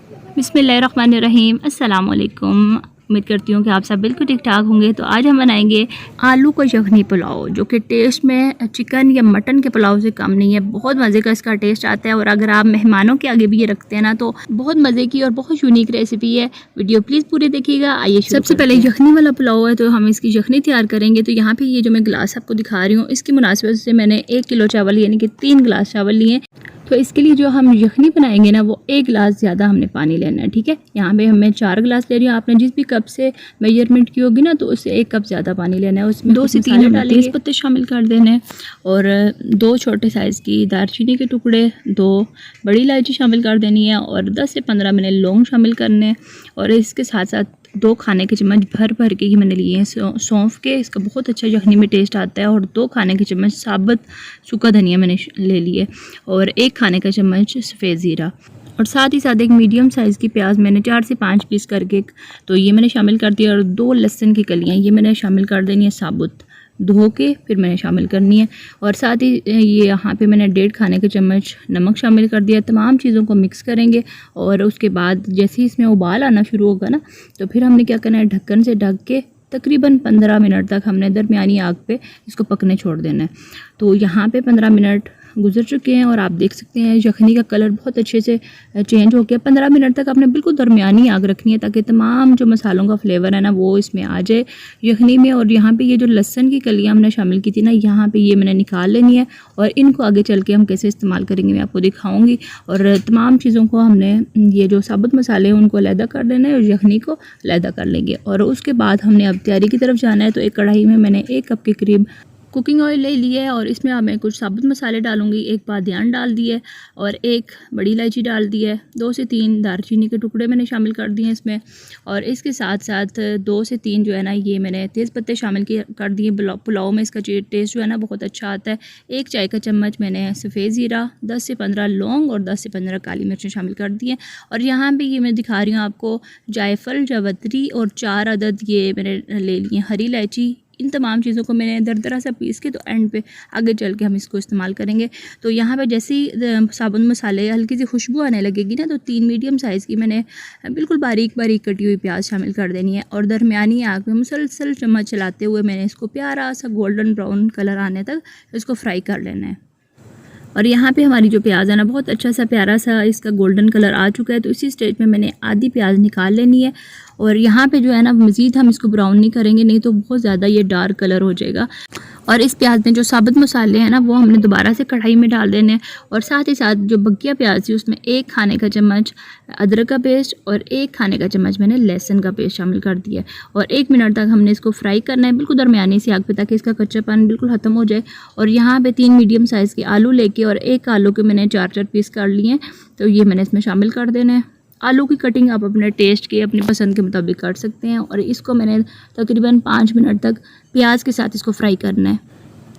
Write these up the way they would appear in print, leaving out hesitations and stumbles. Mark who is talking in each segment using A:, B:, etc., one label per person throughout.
A: बिस्मिल्लाहिर्रहमानिर्रहीम। अस्सलाम वालेकुम। उम्मीद करती हूँ कि आप सब बिल्कुल ठीक ठाक होंगे। तो आज हम बनाएंगे आलू का यखनी पुलाव, जो कि टेस्ट में चिकन या मटन के पुलाव से कम नहीं है। बहुत मज़े का इसका टेस्ट आता है और अगर आप मेहमानों के आगे भी ये रखते हैं ना तो बहुत मज़े की और बहुत यूनिक रेसिपी है। वीडियो प्लीज़ पूरे देखिएगा। आइए सबसे पहले यखनी वाला पुलाव है तो हम इसकी यखनी तैयार करेंगे। तो यहाँ पर ये जो मैं गिलास आपको दिखा रही हूँ इसकी मुनासिबत से मैंने 1 किलो चावल यानी कि 3 गिलास चावल लिए। तो इसके लिए जो हम यखनी बनाएंगे ना वो 1 गिलास ज़्यादा हमने पानी लेना है, ठीक है। यहाँ पे मैं 4 गिलास ले रही हूँ। आपने जिस भी कप से मेजरमेंट की होगी ना तो उससे 1 कप ज़्यादा पानी लेना है। उसमें 2 से 3 तेज़ पत्ते शामिल कर देने हैं और 2 छोटे साइज़ की दालचीनी के टुकड़े, 2 बड़ी इलायची शामिल कर देनी है और 10 से 15 मैंने लौंग शामिल करने हैं। और इसके साथ साथ 2 खाने के चम्मच भर भर के ही मैंने लिए हैं सौंफ के। इसका बहुत अच्छा यखनी में टेस्ट आता है। और 2 खाने के चम्मच साबुत सूखा धनिया मैंने ले लिए और 1 खाने का चम्मच सफ़ेद ज़ीरा और साथ ही साथ एक मीडियम साइज़ की प्याज मैंने 4 से 5 पीस करके तो ये मैंने शामिल कर दिया। और 2 लहसुन की कलियाँ ये मैंने शामिल कर देनी है साबुत, धो के फिर मैंने शामिल करनी है। और साथ ही ये यहाँ पे मैंने 1.5 खाने के चम्मच नमक शामिल कर दिया। तमाम चीज़ों को मिक्स करेंगे और उसके बाद जैसे ही इसमें उबाल आना शुरू होगा ना तो फिर हमने क्या करना है, ढक्कन से ढक के तकरीबन 15 मिनट तक हमने दरमियानी आग पे इसको पकने छोड़ देना है। तो यहाँ पे 15 मिनट गुजर चुके हैं और आप देख सकते हैं यखनी का कलर बहुत अच्छे से चेंज हो गया। 15 मिनट तक आपने बिल्कुल दरमियानी आग रखनी है ताकि तमाम जो मसालों का फ्लेवर है ना वो इसमें आ जाए यखनी में। और यहाँ पे ये जो लहसुन की कलियाँ हमने शामिल की थी ना, यहाँ पे ये मैंने निकाल लेनी है और इनको आगे चल के हम कैसे इस्तेमाल करेंगे मैं आपको दिखाऊँगी। और तमाम चीज़ों को हमने ये जो साबुत मसाले हैं उनको अलहदा कर देना है और यखनी को अलहदा कर लेंगे। और उसके बाद हमने अब तैयारी की तरफ जाना है। तो एक कढ़ाई में मैंने 1 कप के करीब कुकिंग ऑयल ले लिया है और इसमें अब मैं कुछ साबुत मसाले डालूंगी। 1 बादियान डाल दिए और 1 बड़ी इलायची डाल दी है। 2 से 3 दालचीनी के टुकड़े मैंने शामिल कर दिए इसमें। और इसके साथ साथ 2 से 3 जो है ना ये मैंने तेज़ पत्ते शामिल कर दिए। पुलाव में इसका टेस्ट जो है ना बहुत अच्छा आता है। 1 चाय का चम्मच मैंने सफ़ेद ज़ीरा, 10 से 15 लौंग और 10 से 15 काली मिर्चें शामिल कर दी हैं। और यहाँ पे ये मैं दिखा रही हूँ आपको जायफल, जावित्री और 4 अदद ये मैंने ले लिए हरी इलायची। इन तमाम चीज़ों को मैंने दरदरा सा पीस के तो एंड पे आगे चल के हम इसको इस्तेमाल करेंगे। तो यहाँ पे जैसे ही साबुत मसाले हल्की सी खुशबू आने लगेगी ना तो 3 मीडियम साइज़ की मैंने बिल्कुल बारीक बारीक कटी हुई प्याज शामिल कर देनी है। और दरमियानी आग में मुसलसल चम्मच चलाते हुए मैंने इसको प्यारा सा गोल्डन ब्राउन कलर आने तक इसको फ्राई कर लेना है। और यहाँ पे हमारी जो प्याज है ना बहुत अच्छा सा प्यारा सा इसका गोल्डन कलर आ चुका है। तो इसी स्टेज में मैंने आधी प्याज निकाल लेनी है। और यहाँ पे जो है ना मज़ीद हम इसको ब्राउन नहीं करेंगे, नहीं तो बहुत ज़्यादा ये डार्क कलर हो जाएगा। और इस प्याज में जो साबुत मसाले हैं ना वो हमने दोबारा से कढ़ाई में डाल देने हैं। और साथ ही साथ जो बकिया प्याज थी उसमें 1 खाने का चम्मच अदरक का पेस्ट और 1 खाने का चम्मच मैंने लहसुन का पेस्ट शामिल कर दिया है। और 1 मिनट तक हमने इसको फ्राई करना है बिल्कुल दरमियानी सी आग पे ताकि इसका कच्चापन बिल्कुल ख़त्म हो जाए। और यहाँ पे 3 मीडियम साइज़ के आलू लेके और 1 आलू के मैंने 4-4 पीस कर लिए हैं। तो ये मैंने इसमें शामिल कर देना है। आलू की कटिंग आप अपने टेस्ट के अपनी पसंद के मुताबिक कर सकते हैं। और इसको मैंने तकरीबन 5 मिनट तक प्याज के साथ इसको फ्राई करना है।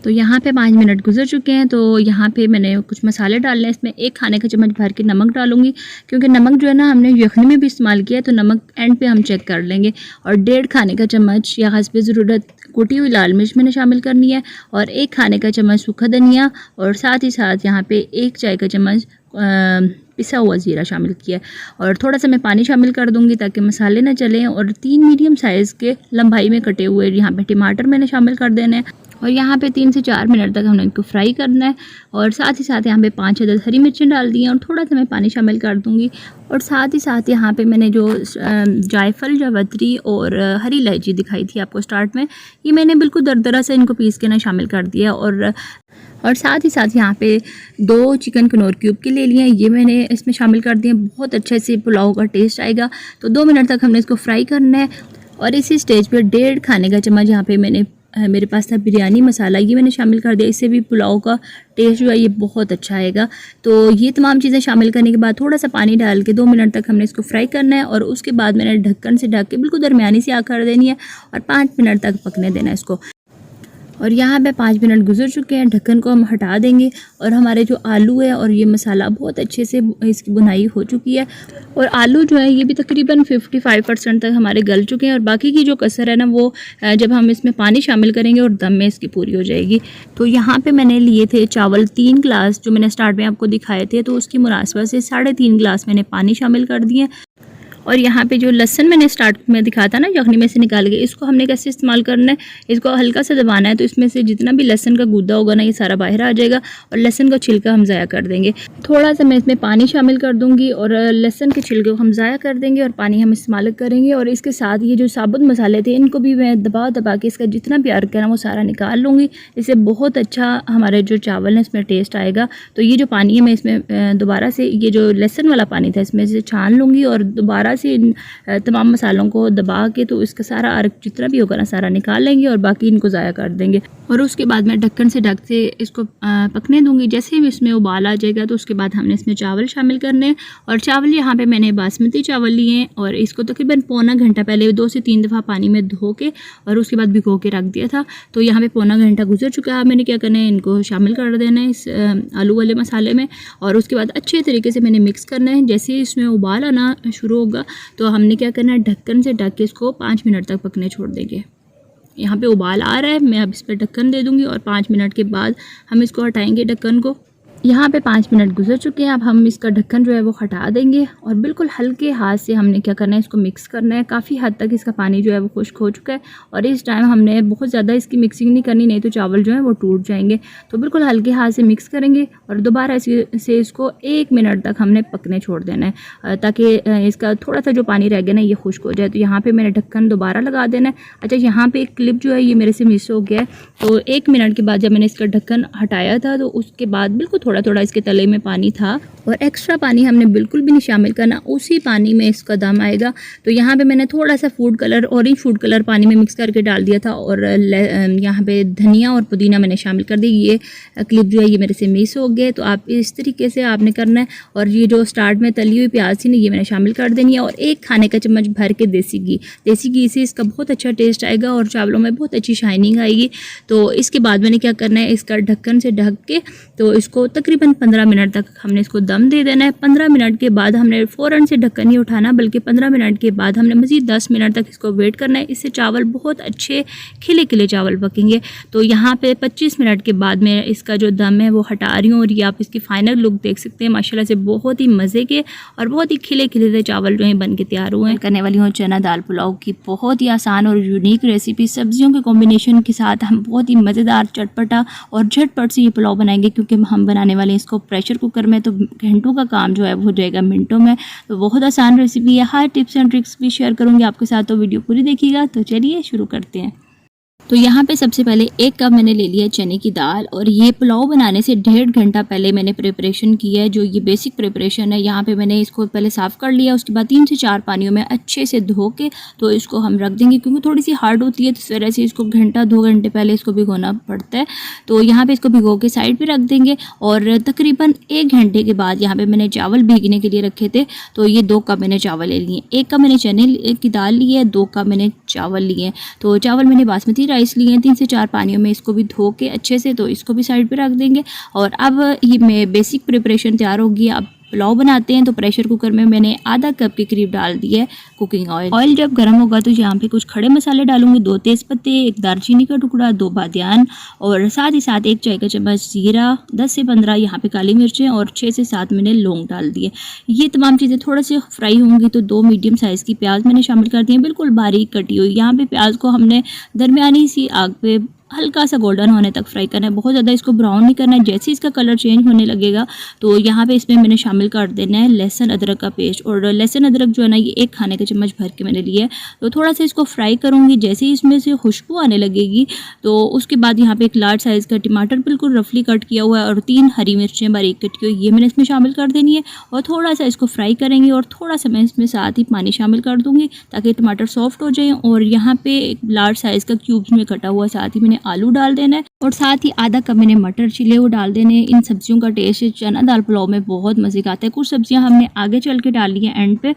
A: तो यहाँ पे 5 मिनट गुजर चुके हैं। तो यहाँ पे मैंने कुछ मसाले डालने हैं। इसमें 1 खाने का चम्मच भर के नमक डालूंगी क्योंकि नमक जो है ना हमने यखनी में भी इस्तेमाल किया है तो नमक एंड पे हम चेक कर लेंगे। और 1.5 खाने का चम्मच या हस्बे ज़रूरत कुटी हुई लाल मिर्च मैंने शामिल करनी है। और 1 खाने का चम्मच सूखा धनिया और साथ ही साथ यहाँ पे 1 चाय का चम्मच पिसा हुआ ज़ीरा शामिल किया। और थोड़ा सा मैं पानी शामिल कर दूंगी ताकि मसाले ना चलें। और 3 मीडियम साइज़ के लंबाई में कटे हुए यहाँ पे टमाटर मैंने शामिल कर देने हैं। और यहाँ पे 3 से 4 मिनट तक हमने इनको फ्राई करना है। और साथ ही साथ यहाँ पे 5 अदद हरी मिर्चें डाल दी हैं और थोड़ा सा मैं पानी शामिल कर दूँगी। और साथ ही साथ यहाँ पे मैंने जो जायफल, जावित्री और हरी इलायची दिखाई थी आपको स्टार्ट में, ये मैंने बिल्कुल दरदरा से इनको पीस के ना शामिल कर दिया। और साथ ही साथ यहाँ पे 2 चिकन कनौर क्यूब के ले लिए हैं, ये मैंने इसमें शामिल कर दिए। बहुत अच्छे से पुलाव का टेस्ट आएगा। तो 2 मिनट तक हमने इसको फ्राई करना है। और इसी स्टेज पे 1.5 खाने का चम्मच यहाँ पे मेरे पास था बिरयानी मसाला, ये मैंने शामिल कर दिया। इससे भी पुलाव का टेस्ट जो है ये बहुत अच्छा आएगा। तो ये तमाम चीज़ें शामिल करने के बाद थोड़ा सा पानी डाल के 2 मिनट तक हमने इसको फ्राई करना है। और उसके बाद मैंने ढक्कन से ढक के बिल्कुल दरमियानी सी आग कर देनी है और 5 मिनट तक पकने देना है इसको। और यहाँ पे 5 मिनट गुजर चुके हैं। ढक्कन को हम हटा देंगे और हमारे जो आलू है और ये मसाला बहुत अच्छे से इसकी बुनाई हो चुकी है और आलू जो है ये भी तकरीबन 55% तक हमारे गल चुके हैं और बाकी की जो कसर है ना वो जब हम इसमें पानी शामिल करेंगे और दम में इसकी पूरी हो जाएगी। तो यहाँ पे मैंने लिए थे चावल 3 गिलास, जो मैंने स्टार्ट में आपको दिखाए थे, तो उसकी मुनासबत से 3.5 गिलास मैंने पानी शामिल कर दिए। और यहाँ पे जो लहसन मैंने स्टार्ट में दिखाया था ना यखनी में से निकाल के, इसको हमने कैसे इस्तेमाल करना है, इसको हल्का सा दबाना है तो इसमें से जितना भी लहसन का गूदा होगा ना ये सारा बाहर आ जाएगा और लहसन का छिलका हम ज़ाया कर देंगे। थोड़ा सा मैं इसमें पानी शामिल कर दूँगी और लहसन के छिलके को हम ज़ाया कर देंगे और पानी हम इस्तेमाल करेंगे। और इसके साथ ये जो साबुत मसाले थे इनको भी मैं दबा दबा के इसका जितना भी अर्क है ना वो सारा निकाल लूँगी। इससे बहुत अच्छा हमारे जो चावल है इसमें टेस्ट आएगा। तो ये जो पानी है मैं इसमें दोबारा से ये जो लहसन वाला पानी था इसमें से छान लूँगी और दोबारा से तमाम मसालों को दबा के तो इसका सारा अर्क जितना भी होगा ना सारा निकाल लेंगे और बाकी इनको ज़ाया कर देंगे। और उसके बाद मैं ढक्कन से ढक से इसको पकने दूंगी। जैसे ही इसमें उबाल आ जाएगा तो उसके बाद हमने इसमें चावल शामिल करने हैं। और चावल यहाँ पे मैंने बासमती चावल लिए हैं और इसको तकरीबन पौना घंटा पहले 2 से 3 दफ़ा पानी में धो के और उसके बाद भिगो के रख दिया था। तो यहाँ पे पौना घंटा गुजर चुका है। मैंने क्या करना है, इनको शामिल कर देना है इस आलू वाले मसाले में और उसके बाद अच्छे तरीके से मैंने मिक्स करना है। जैसे ही इसमें उबाल आना शुरू होगा तो हमने क्या करना है, ढक्कन से ढक के इसको 5 मिनट तक पकने छोड़ देंगे। यहाँ पे उबाल आ रहा है, मैं अब इस पर ढक्कन दे दूँगी और 5 मिनट के बाद हम इसको हटाएंगे ढक्कन को। यहाँ पे 5 मिनट गुजर चुके हैं। अब हम इसका ढक्कन जो है वो हटा देंगे और बिल्कुल हल्के हाथ से हमने क्या करना है, इसको मिक्स करना है। काफ़ी हद तक इसका पानी जो है वो खुश्क हो चुका है और इस टाइम हमने बहुत ज़्यादा इसकी मिक्सिंग नहीं करनी, नहीं तो चावल जो है वो टूट जाएंगे। तो बिल्कुल हल्के हाथ से मिक्स करेंगे और दोबारा से इसको 1 मिनट तक हमने पकने छोड़ देना है ताकि इसका थोड़ा सा जो पानी रह गया ना ये खुश्क हो जाए। तो यहाँ पर मैंने ढक्कन दोबारा लगा देना है। अच्छा, यहाँ पर एक क्लिप जो है ये मेरे से मिस हो गया है। तो 1 मिनट के बाद जब मैंने इसका ढक्कन हटाया था तो उसके बाद बिल्कुल थोड़ा थोड़ा इसके तले में पानी था और एक्स्ट्रा पानी हमने बिल्कुल भी नहीं शामिल करना, उसी पानी में इसका दम आएगा। तो यहाँ पे मैंने थोड़ा सा food colour, orange food colour पानी में मिक्स करके डाल दिया था और यहाँ पे धनिया और पुदीना मैंने शामिल कर दी। ये क्लिप जो है ये मेरे से मिस हो गए। तो आप इस तरीके से आपने करना है। और ये जो स्टार्ट में तली हुई प्याज थी ना ये मैंने शामिल कर देनी है और 1 खाने का चम्मच भर के देसी घी से इसका बहुत अच्छा टेस्ट आएगा और चावलों में बहुत अच्छी शाइनिंग आएगी। तो इसके बाद मैंने क्या करना है, इसका ढक्कन से ढक के तो इसको तकरीबन 15 मिनट तक हमने इसको दम दे देना है। 15 मिनट के बाद हमने फ़ौरन से ढक्कन नहीं उठाना, बल्कि 15 मिनट के बाद हमने मज़ीद 10 मिनट तक इसको वेट करना है। इससे चावल बहुत अच्छे खिले खिले चावल पकेंगे। तो यहाँ पे 25 मिनट के बाद मैं इसका जो दम है वो हटा रही हूँ और ये आप इसकी फ़ाइनल लुक देख सकते हैं। माशाल्लाह से बहुत ही मज़े के और बहुत ही खिले खिले चावल जो हैं बन के तैयार हुए हैं। करने वाली हूँ चना दाल पुलाव की बहुत ही आसान और यूनिक रेसिपी। सब्जियों के कॉम्बिनेशन के साथ हम बहुत ही मज़ेदार, चटपटा और झटपट से ये पुलाव बनाएंगे क्योंकि हम बनाने वाले हैं इसको प्रेशर कुकर में। तो घंटों का काम जो है वो हो जाएगा मिनटों में। तो बहुत आसान रेसिपी है। हर टिप्स एंड ट्रिक्स भी शेयर करूँगी आपके साथ, तो वीडियो पूरी देखिएगा। तो चलिए शुरू करते हैं। तो यहाँ पे सबसे पहले 1 कप मैंने ले लिया चने की दाल और ये पुलाव बनाने से 1.5 घंटा पहले मैंने प्रिपरेशन की है। जो ये बेसिक प्रिपरेशन है, यहाँ पे मैंने इसको पहले साफ़ कर लिया, उसके बाद 3 से 4 पानियों में अच्छे से धो के तो इसको हम रख देंगे क्योंकि थोड़ी सी हार्ड होती है। तो इस वजह से इसको घंटा 2 घंटे पहले इसको भिगोना पड़ता है। तो यहाँ पर इसको भिगो के साइड पर रख देंगे और तकरीबन 1 घंटे के बाद यहाँ पर मैंने चावल भीगने के लिए रखे थे। तो ये 2 कप मैंने चावल ले लिए। 1 कप मैंने चने की दाल ली है, 2 कप मैंने चावल लिए। तो चावल मैंने बासमती राइस लिए हैं 3 से 4 पानियों में, इसको भी धो के अच्छे से तो इसको भी साइड पे रख देंगे। और अब ये मैं बेसिक प्रिपरेशन तैयार होगी। अब पुलाव बनाते हैं। तो प्रेशर कुकर में मैंने आधा कप के करीब डाल दिया है कुकिंग ऑयल। ऑयल जब गर्म होगा तो यहाँ पे कुछ खड़े मसाले डालूंगी, 2 तेज़पत्ते, 1 दालचीनी का टुकड़ा, 2 बादियान और साथ ही साथ 1 चाय का चम्मच जीरा, 10 से 15 यहाँ पे काली मिर्चें और 6 से 7 मैंने लौंग डाल दिए। ये तमाम चीज़ें थोड़ा से फ्राई होंगी तो 2 मीडियम साइज़ की प्याज मैंने शामिल कर दी है, बिल्कुल बारीक कटी हुई। यहाँ पे प्याज को हमने दरमियानी सी आग पे हल्का सा गोल्डन होने तक फ्राई करना है, बहुत ज़्यादा इसको ब्राउन नहीं करना है। जैसे इसका कलर चेंज होने लगेगा तो यहाँ पे इसमें मैंने शामिल कर देना है लहसुन अदरक का पेस्ट। और लहसुन अदरक जो है ना ये 1 खाने का चम्मच भर के मैंने लिया है। तो थोड़ा सा इसको फ्राई करूँगी। जैसे ही इसमें से खुशबू आने लगेगी तो उसके बाद यहाँ पे 1 लार्ज साइज़ का टमाटर बिल्कुल रफली कट किया हुआ है और 3 हरी मिर्चें बारीक कट की हुई ये मैंने इसमें शामिल कर देनी है। और थोड़ा सा इसको फ्राई करेंगे और थोड़ा सा मैं इसमें साथ ही पानी शामिल कर दूँगी ताकि टमाटर सॉफ्ट हो जाए। और यहाँ पे 1 लार्ज साइज़ का क्यूब्स में कटा हुआ साथ ही मैंने आलू डाल देना है और साथ ही आधा कप मैंने मटर छिले हुए डाल देने। इन सब्जियों का टेस्ट चना दाल पुलाव में बहुत मज़े का आता है। कुछ सब्जियां हमने आगे चल के डाल ली हैं एंड पे।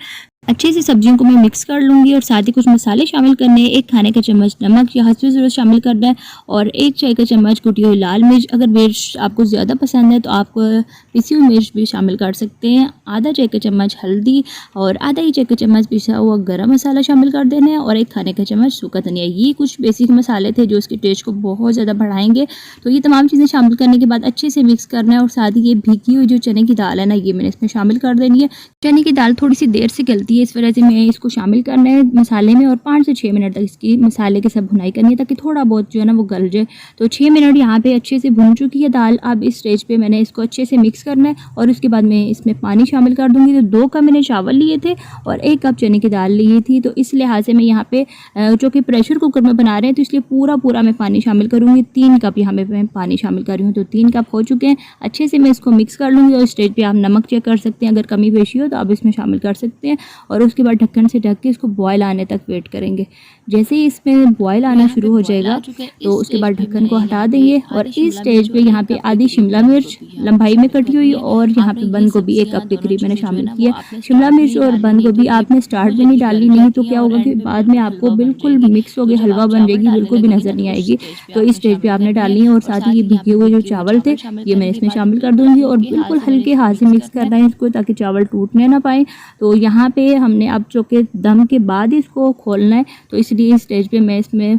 A: अच्छे से सब्जियों को मैं मिक्स कर लूँगी और साथ ही कुछ मसाले शामिल करने हैं। 1 खाने का चम्मच नमक या हस्बे ज़रूरत शामिल करना है और 1 चाय का चम्मच कुटी हुई लाल मिर्च। अगर मिर्च आपको ज़्यादा पसंद है तो आप पिसी हुई मिर्च भी शामिल कर सकते हैं। आधा चाय का चम्मच हल्दी और आधा ही चाय का चम्मच पिसा हुआ गरम मसाला शामिल कर देना है और 1 खाने का चम्मच सूखा धनिया। ये कुछ बेसिक मसाले थे जो इसके टेस्ट को बहुत ज़्यादा बढ़ाएंगे। तो ये तमाम चीज़ें शामिल करने के बाद अच्छे से मिक्स करना है और साथ ही ये भीगी हुई जो चने की दाल है ना, ये मैंने इसमें शामिल कर देनी है। चने की दाल थोड़ी सी देर से गलती है, इस वजह से मैं इसको शामिल करना है मसाले में और 5 से 6 मिनट तक इसकी मसाले के साथ भुनाई करनी है ताकि थोड़ा बहुत जो है ना वो गल जाए। तो 6 मिनट यहाँ पे अच्छे से भुन चुकी है दाल। अब इस स्टेज पे मैंने इसको अच्छे से मिक्स करना है और उसके बाद मैं इसमें पानी शामिल कर दूँगी। तो 2 कप मैंने चावल लिए थे और 1 कप चने की दाल ली थी। तो इस लिहाज से मैं यहाँ पे जो कि प्रेशर कुकर में बना रहे हैं तो इसलिए पूरा मैं पानी शामिल करूँगी। 3 कप यहाँ पे मैं पानी शामिल कर रही हूँ। तो 3 कप हो चुके हैं। अच्छे से मैं इसको मिक्स कर लूँगी और स्टेज पे आप नमक चेक कर सकते हैं, अगर कमी पेशी हो तो आप इसमें शामिल कर सकते हैं। और उसके बाद ढक्कन से ढक के इसको बॉयल आने तक वेट करेंगे। जैसे ही इसमें बॉयल आना शुरू हो जाएगा तो उसके बाद ढक्कन को हटा देंगे और इस स्टेज पे यहाँ पे आधी शिमला मिर्च लंबाई में कटी हुई और यहाँ पे बंद गोभी 1 कप के करीब मैंने शामिल किया। शिमला मिर्च और बंद गोभी आपने स्टार्ट में नहीं डालनी, नहीं तो क्या होगा कि बाद में आपको बिल्कुल मिक्स हो गया हलवा बन जाएगी, बिल्कुल भी नज़र नहीं आएगी। तो इस स्टेज पे आपने डालनी है और साथ ही ये भीगे हुए जो चावल थे ये मैं इसमें शामिल कर दूँगी और बिल्कुल हल्के हाथ से मिक्स करना है इसको ताकि चावल टूटने ना पाए। तो यहाँ पे हमने अब जो कि दम के बाद इसको खोलना है, तो इसलिए इस स्टेज पे मैं इसमें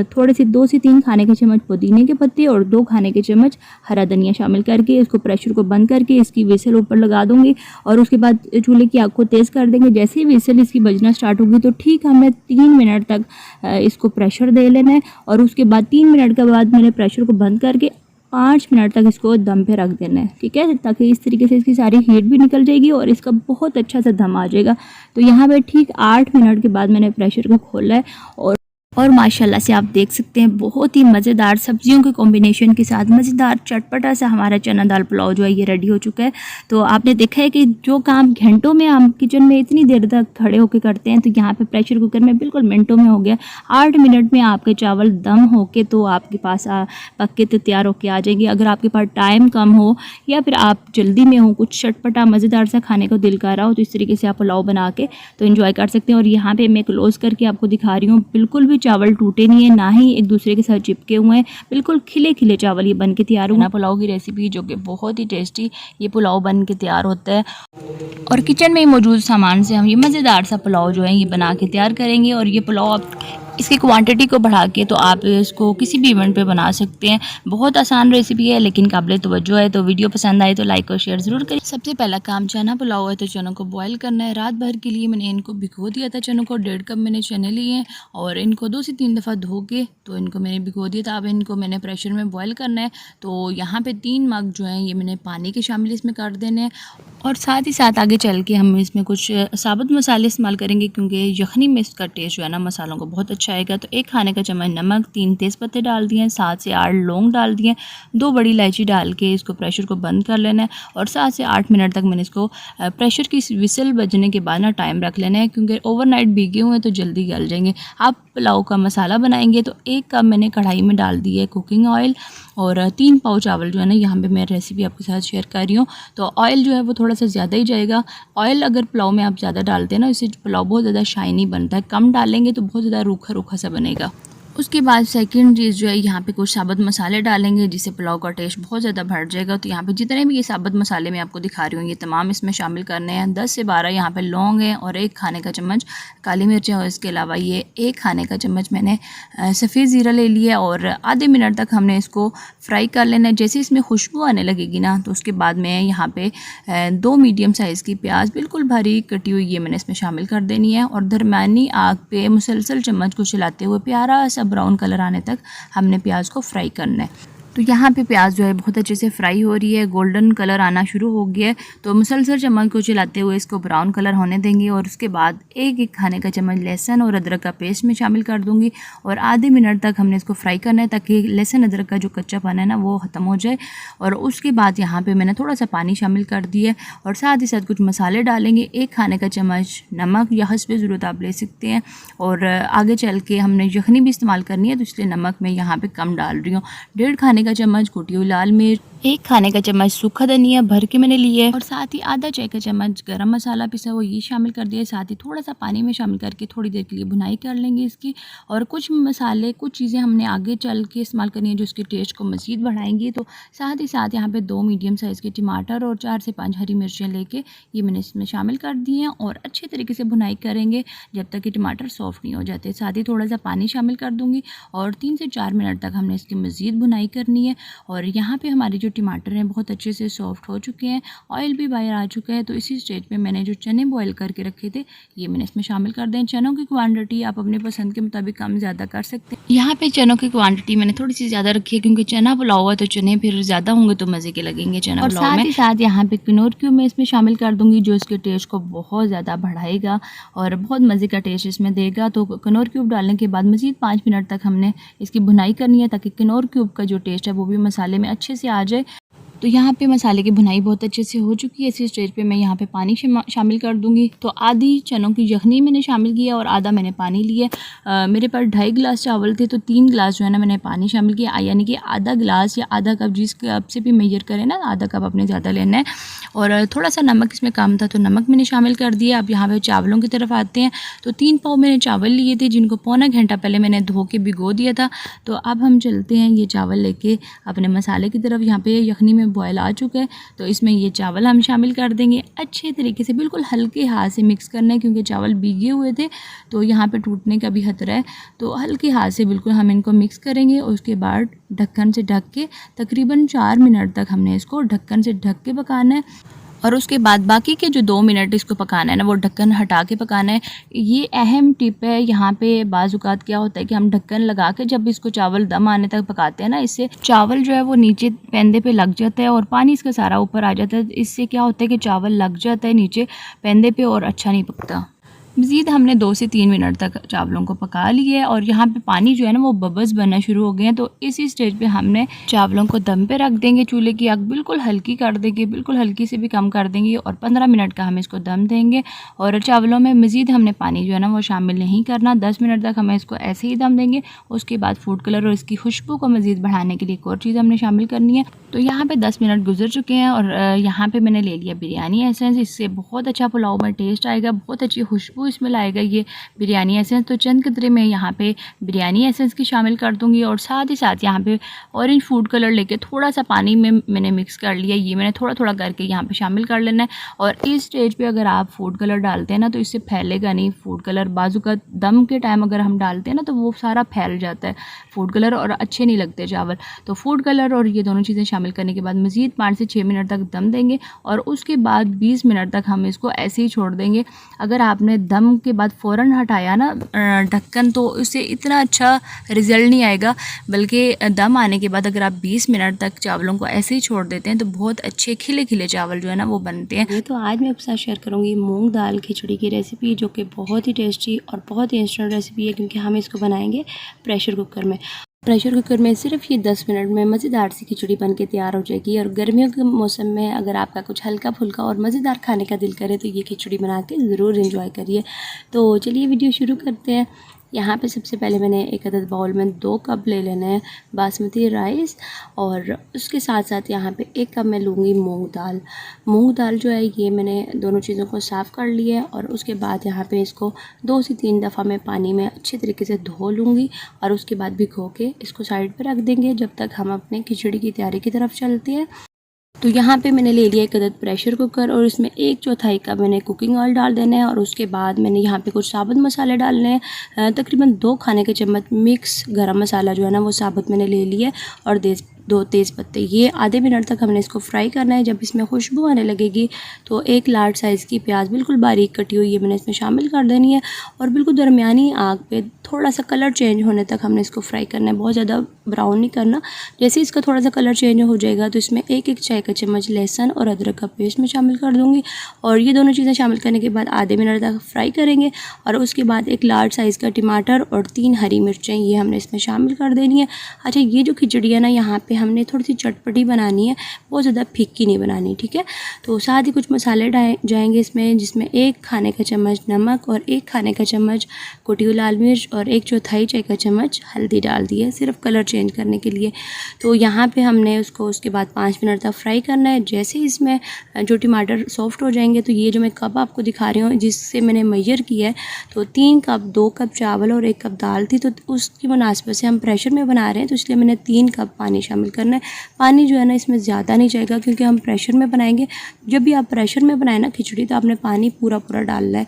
A: थोड़े से 2 से 3 खाने के चम्मच पुदीने के पत्ते और 2 खाने के चम्मच हरा धनिया शामिल करके इसको प्रेशर को बंद करके इसकी विसल ऊपर लगा दूंगी और उसके बाद चूल्हे की आग को तेज़ कर देंगे। जैसे ही विसल इसकी बजना स्टार्ट होगी तो ठीक हमें 3 मिनट तक इसको प्रेशर दे लेना है और उसके बाद 3 मिनट के बाद मैंने प्रेशर को बंद करके 5 मिनट तक इसको दम पे रख देना है, ठीक है, ताकि इस तरीके से इसकी सारी हीट भी निकल जाएगी और इसका बहुत अच्छा सा दम आ जाएगा। तो यहाँ पे ठीक 8 मिनट के बाद मैंने प्रेशर को खोला है और माशाल्लाह से आप देख सकते हैं बहुत ही मज़ेदार सब्जियों के कॉम्बिनेशन के साथ मज़ेदार चटपटा सा हमारा चना दाल पुलाव जो है ये रेडी हो चुका है। तो आपने देखा है कि जो काम घंटों में हम किचन में इतनी देर तक खड़े होकर करते हैं तो यहाँ पे प्रेशर कुकर में बिल्कुल मिनटों में हो गया। 8 मिनट में आपके चावल दम होके तो आपके पास पक के तो तैयार होके आ जाएंगे। अगर आपके पास टाइम कम हो या फिर आप जल्दी में हो, कुछ चटपटा मज़ेदार सा खाने को दिल कर रहा हो, तो इस तरीके से आप पुलाव बना के तो इन्जॉय कर सकते हैं। और यहाँ पर मैं क्लोज़ करके आपको दिखा रही हूँ, बिल्कुल भी चावल टूटे नहीं है, ना ही एक दूसरे के साथ चिपके हुए हैं, बिल्कुल खिले खिले चावल ये बन के तैयार हुआ। पुलाव की रेसिपी जो कि बहुत ही टेस्टी ये पुलाव बन के तैयार होता है और किचन में मौजूद सामान से हम ये मज़ेदार सा पुलाव जो है ये बना के तैयार करेंगे। और ये पुलाव आप इसकी क्वांटिटी को बढ़ा के तो आप इसको किसी भी इवेंट पे बना सकते हैं। बहुत आसान रेसिपी है लेकिन काबिल तवज्जो है। तो वीडियो पसंद आए तो लाइक और शेयर ज़रूर करें। सबसे पहला काम चना पुलाव है, तो चनों को बॉईल करना है। रात भर के लिए मैंने इनको भिगो दिया था चनों को। 1.5 कप मैंने चने लिए हैं और इनको 2 से 3 दफ़ा धो के तो इनको मैंने भिगो दिया था। अब इनको मैंने प्रेशर में बॉयल करना है। तो यहाँ पर 3 मग जो हैं ये मैंने पानी के शामिल इसमें कर देने हैं और साथ ही साथ आगे चल के हम इसमें कुछ साबुत मसाले इस्तेमाल करेंगे क्योंकि यखनी में इसका टेस्ट जो है ना मसालों को बहुत अच्छा आएगा। तो 1 खाने का चम्मच नमक, 3 तेज़पत्ते डाल दिए, 7 से 8 लौंग डाल दिए, 2 बड़ी इलायची डाल के इसको प्रेशर को बंद कर लेना है और 7 से 8 मिनट तक मैंने इसको प्रेशर की विसल बजने के बाद ना टाइम रख लेना है क्योंकि ओवरनाइट भीगे हुए हैं तो जल्दी गल जाएंगे। आप पुलाव का मसाला बनाएंगे तो 1 कप मैंने कढ़ाई में डाल दी है कुकिंग ऑयल और 3 पाव चावल जो है ना यहाँ पे मैं रेसिपी आपके साथ शेयर कर रही हूँ। तो ऑयल जो है वो थोड़ा सा ज़्यादा ही जाएगा। ऑयल अगर पुलाव में आप ज़्यादा डालते हैं ना इससे पुलाव बहुत ज़्यादा शाइनी बनता है, कम डालेंगे तो बहुत ज़्यादा रूखा रूखा सा बनेगा। उसके बाद सेकंड चीज़ जो है यहाँ पे कुछ साबुत मसाले डालेंगे जिससे पुलाव का टेस्ट बहुत ज़्यादा बढ़ जाएगा। तो यहाँ पे जितने भी ये साबुत मसाले मैं आपको दिखा रही हूँ ये तमाम इसमें शामिल करने हैं। 10 से 12 यहाँ पे लौंग हैं और 1 खाने का चम्मच काली मिर्चें और इसके अलावा ये 1 खाने का चम्मच मैंने सफ़ेद ज़ीरा ले लिया और आधे मिनट तक हमने इसको फ्राई कर लेना है। जैसे इसमें खुशबू आने लगेगी ना तो उसके बाद मैं यहाँ पे 2 मीडियम साइज़ की प्याज बिल्कुल बारीक कटी हुई ये मैंने इसमें शामिल कर देनी है और दरमियानी आग पे मुसलसल चम्मच को चलाते हुए प्यारा सा ब्राउन कलर आने तक हमने प्याज को फ्राई करना है। तो यहाँ पे प्याज जो है बहुत अच्छे से फ्राई हो रही है, गोल्डन कलर आना शुरू हो गया है। तो मुसलसल चम्मच को चलाते हुए इसको ब्राउन कलर होने देंगे और उसके बाद 1 खाने का चम्मच लहसुन और अदरक का पेस्ट में शामिल कर दूँगी और आधे मिनट तक हमने इसको फ्राई करना है ताकि लहसुन अदरक का जो कच्चापन है ना वो ख़त्म हो जाए। और उसके बाद यहाँ पर मैंने थोड़ा सा पानी शामिल कर दिया और साथ ही साथ कुछ मसाले डालेंगे। 1 खाने का चम्मच नमक या हस्बे ज़रूरत आप ले सकते हैं और आगे चल के हमने यखनी भी इस्तेमाल करनी है तो इसलिए नमक मैं यहाँ पर कम डाल रही हूँ। 1.5 खाने का चम्मच कुटी हुई लाल मिर्च 1 खाने का चम्मच सूखा धनिया भर के मैंने लिया है और साथ ही आधा चाय का चम्मच गरम मसाला पिसा हुआ ये शामिल कर दिया है। साथ ही थोड़ा सा पानी में शामिल करके थोड़ी देर के लिए भुनाई कर लेंगे इसकी। और कुछ मसाले कुछ चीज़ें हमने आगे चल के इस्तेमाल करनी है जो इसके टेस्ट को मज़ीद बढ़ाएंगी। तो साथ ही साथ यहाँ पे 2 मीडियम साइज़ के टमाटर और 4 से 5 हरी मिर्चें लेके ये मैंने इसमें शामिल कर दी हैं और अच्छे तरीके से भुनाई करेंगे जब तक कि टमाटर सॉफ्ट नहीं हो जाते। साथ ही थोड़ा सा पानी शामिल कर दूँगी और 3 से 4 मिनट तक हमने इसकी मज़ीद भुनाई करनी है। और यहाँ पे हमारे जो टमाटर हैं बहुत अच्छे से सॉफ्ट हो चुके हैं, ऑयल भी बाहर आ चुका है। तो इसी स्टेज पे मैंने जो चने बॉईल करके रखे थे ये मैंने इसमें शामिल कर दें। चनों की क्वांटिटी आप अपने पसंद के मुताबिक कम ज़्यादा कर सकते हैं। यहाँ पे चनों की क्वांटिटी मैंने थोड़ी सी ज़्यादा रखी है क्योंकि चना पुलाव हुआ तो चने फिर ज़्यादा होंगे तो मज़े के लगेंगे चना पुलाव में। और साथ ही साथ यहाँ पे किनोर क्यूब मैं इसमें शामिल कर दूँगी जो इसके टेस्ट को बहुत ज़्यादा बढ़ाएगा और बहुत मज़े का टेस्ट इसमें देगा। तो किनोर क्यूब डालने के बाद मज़ीद 5 मिनट तक हमने इसकी भुनाई करनी है ताकि किनोर क्यूब का जो टेस्ट है वो भी मसाले में अच्छे से आ जाए। तो यहाँ पे मसाले की भुनाई बहुत अच्छे से हो चुकी है। इसी स्टेज पे मैं यहाँ पे पानी शामिल कर दूँगी। तो आधी चनों की यखनी मैंने शामिल किया और आधा मैंने पानी लिया। मेरे पास 2.5 गिलास चावल थे तो 3 गिलास जो है ना मैंने पानी शामिल किया, यानी कि आधा गिलास या आधा कप जिस कप से भी मेजर करें ना आधा कप अपने ज़्यादा लेना है। और थोड़ा सा नमक इसमें कम था तो नमक मैंने शामिल कर दिया। अब यहाँ पर चावलों की तरफ आते हैं। तो 3 पाव मैंने चावल लिए थे जिनको पौना घंटा पहले मैंने धो के भिगो दिया था। तो अब हम चलते हैं ये चावल लेके अपने मसाले की तरफ। यहाँ पे यखनी में बॉयल आ चुका है तो इसमें ये चावल हम शामिल कर देंगे। अच्छे तरीके से बिल्कुल हल्के हाथ से मिक्स करना है क्योंकि चावल भीगे हुए थे तो यहाँ पे टूटने का भी खतरा है। तो हल्के हाथ से बिल्कुल हम इनको मिक्स करेंगे। उसके बाद ढक्कन से ढक के तकरीबन 4 मिनट तक हमने इसको ढक्कन से ढक के पकाना है। और उसके बाद बाकी के जो 2 मिनट इसको पकाना है ना वो ढक्कन हटा के पकाना है। ये अहम टिप है। यहाँ पे बाज़ औक़ात क्या होता है कि हम ढक्कन लगा के जब इसको चावल दम आने तक पकाते हैं ना, इससे चावल जो है वो नीचे पेंदे पे लग जाता है और पानी इसका सारा ऊपर आ जाता है। इससे क्या होता है कि चावल लग जाता है नीचे पेंदे पे और अच्छा नहीं पकता। मज़ीद हमने 2 से 3 मिनट तक चावलों को पका लिया है और यहाँ पे पानी जो है ना वो बबल्स बनना शुरू हो गए हैं। तो इसी स्टेज पे हमने चावलों को दम पे रख देंगे। चूल्हे की आग बिल्कुल हल्की कर देंगे, बिल्कुल हल्की से भी कम कर देंगे और 15 मिनट का हम इसको दम देंगे। और चावलों में मज़ीद हमने पानी जो है ना वो शामिल नहीं करना। 10 मिनट तक हमें इसको ऐसे ही दम देंगे। उसके बाद फूड कलर और इसकी खुशबू को मज़ीद बढ़ाने के लिए एक और चीज़ हमने शामिल करनी है। तो यहाँ पर 10 मिनट गुजर चुके हैं और यहाँ पर मैंने ले लिया बिरयानी एसेंस। इससे बहुत अच्छा पुलाव में टेस्ट आएगा, बहुत अच्छी खुशबू इसमें लाएगा ये बिरयानी एसेंस। तो चंद कतरे मैं यहाँ पे बिरयानी एसेंस की शामिल कर दूँगी और साथ ही साथ यहाँ पे ऑरेंज फूड कलर लेके थोड़ा सा पानी में मैंने मिक्स कर लिया। ये मैंने थोड़ा थोड़ा करके यहाँ पे शामिल कर लेना है। और इस स्टेज पे अगर आप फूड कलर डालते हैं ना तो इससे फैलेगा नहीं फूड कलर। बाजू का दम के टाइम अगर हम डालते हैं ना तो वो सारा फैल जाता है फूड कलर और अच्छे नहीं लगते चावल। तो फूड कलर और ये दोनों चीज़ें शामिल करने के बाद मज़ीद 5 से 6 मिनट तक दम देंगे और उसके बाद 20 मिनट तक हम इसको ऐसे ही छोड़ देंगे। अगर आपने दम के बाद फ़ौरन हटाया ना ढक्कन तो उससे इतना अच्छा रिज़ल्ट नहीं आएगा, बल्कि दम आने के बाद अगर आप 20 मिनट तक चावलों को ऐसे ही छोड़ देते हैं तो बहुत अच्छे खिले खिले चावल जो है ना वो बनते हैं। तो आज मैं आपके साथ शेयर करूँगी मूंग दाल खिचड़ी की रेसिपी जो कि बहुत ही टेस्टी और बहुत ही इंस्टेंट रेसिपी है क्योंकि हम इसको बनाएंगे प्रेशर कुकर में। प्रेशर कुकर में सिर्फ ये 10 मिनट में मज़ेदार सी खिचड़ी बन के तैयार हो जाएगी। और गर्मियों के मौसम में अगर आपका कुछ हल्का फुल्का और मज़ेदार खाने का दिल करे तो ये खिचड़ी बना के ज़रूर एंजॉय करिए। तो चलिए वीडियो शुरू करते हैं। यहाँ पे सबसे पहले मैंने एक अदद बाउल में 2 कप ले लेना है बासमती राइस और उसके साथ साथ यहाँ पे 1 कप मैं लूँगी मूंग दाल। मूंग दाल जो है ये मैंने दोनों चीज़ों को साफ़ कर लिया है और उसके बाद यहाँ पे इसको 2 से 3 दफ़ा मैं पानी में अच्छे तरीके से धो लूँगी और उसके बाद भिगो के इसको साइड पर रख देंगे जब तक हम अपने खिचड़ी की तैयारी की तरफ चलते हैं। तो यहाँ पे मैंने ले लिया एक अदद प्रेशर कुकर और इसमें 1/4 कप मैंने कुकिंग ऑयल डाल देना है और उसके बाद मैंने यहाँ पे कुछ साबुत मसाले डालने हैं। तकरीबन 2 खाने के चम्मच मिक्स गरम मसाला जो है ना वो साबुत मैंने ले लिया है और 2 तेज़ पत्ते। ये आधे मिनट तक हमने इसको फ्राई करना है। जब इसमें खुशबू आने लगेगी तो 1 लार्ज साइज़ की प्याज बिल्कुल बारीक कटी हुई है मैंने इसमें शामिल कर देनी है और बिल्कुल दरमियानी आग पे थोड़ा सा कलर चेंज होने तक हमने इसको फ्राई करना है, बहुत ज़्यादा ब्राउन नहीं करना। जैसे इसका थोड़ा सा कलर चेंज हो जाएगा तो इसमें 1 चाय का चम्मच लहसुन और अदरक का पेस्ट में शामिल कर दूँगी और ये दोनों चीज़ें शामिल करने के बाद आधे मिनट तक फ्राई करेंगे। और उसके बाद 1 लार्ज साइज़ का टमाटर और 3 हरी मिर्चें ये हमने इसमें शामिल कर देनी है। अच्छा, ये जो खिचड़ी है ना यहाँ
B: पे हमने थोड़ी सी चटपटी बनानी है, बहुत ज़्यादा फीकी नहीं बनानी, ठीक है। तो साथ ही कुछ मसाले जाएंगे इसमें, जिसमें 1 खाने का चम्मच नमक और 1 खाने का चम्मच कुटी हुई लाल मिर्च और 1/4 चाय का चम्मच हल्दी डाल दी है, सिर्फ कलर चेंज करने के लिए। तो यहाँ पे हमने उसको उसके बाद 5 मिनट तक फ्राई करना है। जैसे ही इसमें जो टमाटर सॉफ्ट हो जाएंगे, तो ये जो मैं कप आपको दिखा रही हूँ जिससे मैंने मेजर किया है, तो 3 कप 2 कप चावल और 1 कप दाल थी, तो उसकी मुनासिबत से हम प्रेशर में बना रहे हैं, तो इसलिए मैंने 3 कप पानी शामिल करना है। पानी जो है ना इसमें ज़्यादा नहीं जाएगा, क्योंकि हम प्रेशर में बनाएंगे। जब भी आप प्रेशर में बनाए ना खिचड़ी, तो आपने पानी पूरा डालना है।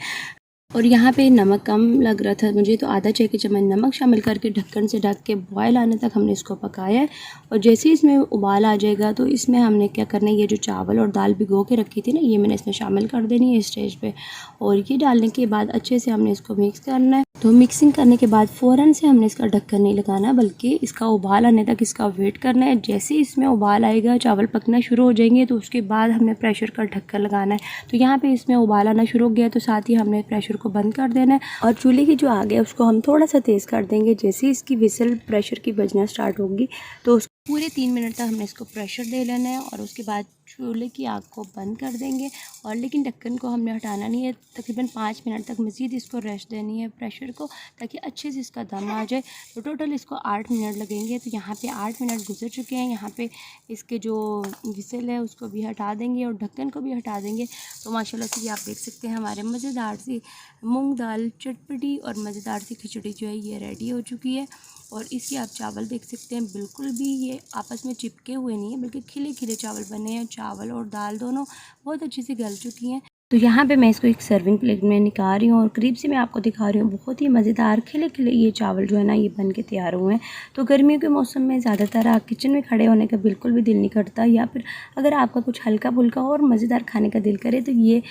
B: और यहाँ पे नमक कम लग रहा था मुझे, तो आधा चाय के चम्मच नमक शामिल करके ढक्कन से ढक के बॉयल आने तक हमने इसको पकाया है। और जैसे ही इसमें उबाल आ जाएगा, तो इसमें हमने क्या करना है, ये जो चावल और दाल भिगो के रखी थी ना, ये मैंने इसमें शामिल कर देनी है स्टेज पे। और ये डालने के बाद अच्छे से हमने इसको मिक्स करना है। तो मिक्सिंग करने के बाद फ़ौरन से हमने इसका ढक्कन नहीं लगाना, बल्कि इसका उबाल आने तक इसका वेट करना है। जैसे इसमें उबाल आएगा, चावल पकना शुरू हो जाएंगे, तो उसके बाद हमने प्रेशर का ढक्कन लगाना है। तो यहाँ पे इसमें उबाल आना शुरू हो गया, तो साथ ही हमने प्रेशर को बंद कर देना है और चूल्हे की जो आग है उसको हम थोड़ा सा तेज़ कर देंगे। जैसे इसकी विसल प्रेशर की बजना स्टार्ट होगी, तो पूरे 3 मिनट तक हमने इसको प्रेशर दे लेना है और उसके बाद चूल्हे की आग को बंद कर देंगे। और लेकिन ढक्कन को हमने हटाना नहीं है, तकरीबन 5 मिनट तक मज़ीद इसको रेस्ट देनी है प्रेशर को, ताकि अच्छे से इसका दम आ जाए। तो टोटल इसको 8 मिनट लगेंगे। तो यहाँ पे 8 मिनट गुजर चुके हैं। यहाँ पे इसके जो विसल है उसको भी हटा देंगे और ढक्कन को भी हटा देंगे। तो माशाल्लाह से ये आप देख सकते हैं हमारे मज़ेदार सी मूंग दाल चटपटी और मज़ेदार सी खिचड़ी जो है ये रेडी हो चुकी है। और इसके आप चावल देख सकते हैं, बिल्कुल भी ये आपस में चिपके हुए नहीं है, बल्कि खिले खिले चावल बने हैं। चावल और दाल दोनों बहुत अच्छे से गल चुकी हैं। तो यहाँ पे मैं इसको एक सर्विंग प्लेट में निकाल रही हूँ और करीब से मैं आपको दिखा रही हूँ। बहुत ही मज़ेदार खिले खिले ये चावल जो है ना ये बन के तैयार हुए हैं। तो गर्मियों के मौसम में ज़्यादातर आप किचन में खड़े होने का बिल्कुल भी दिल नहीं करता, या फिर अगर आपका कुछ हल्का फुल्का और मज़ेदार खाने का दिल करे, तो ये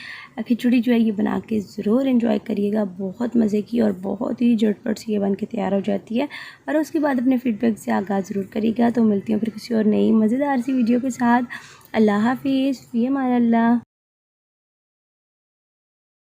B: खिचड़ी जो है ये बना के ज़रूर इन्जॉय करिएगा। बहुत मज़े की और बहुत ही झटपट से ये बन के तैयार हो जाती है। और उसके बाद अपने फीडबैक से आगाज़ ज़रूर करिएगा। तो मिलती हूँ फिर किसी और नई मज़ेदार सी वीडियो के साथ। अल्लाह हाफिज़, फ़ी अमान अल्लाह।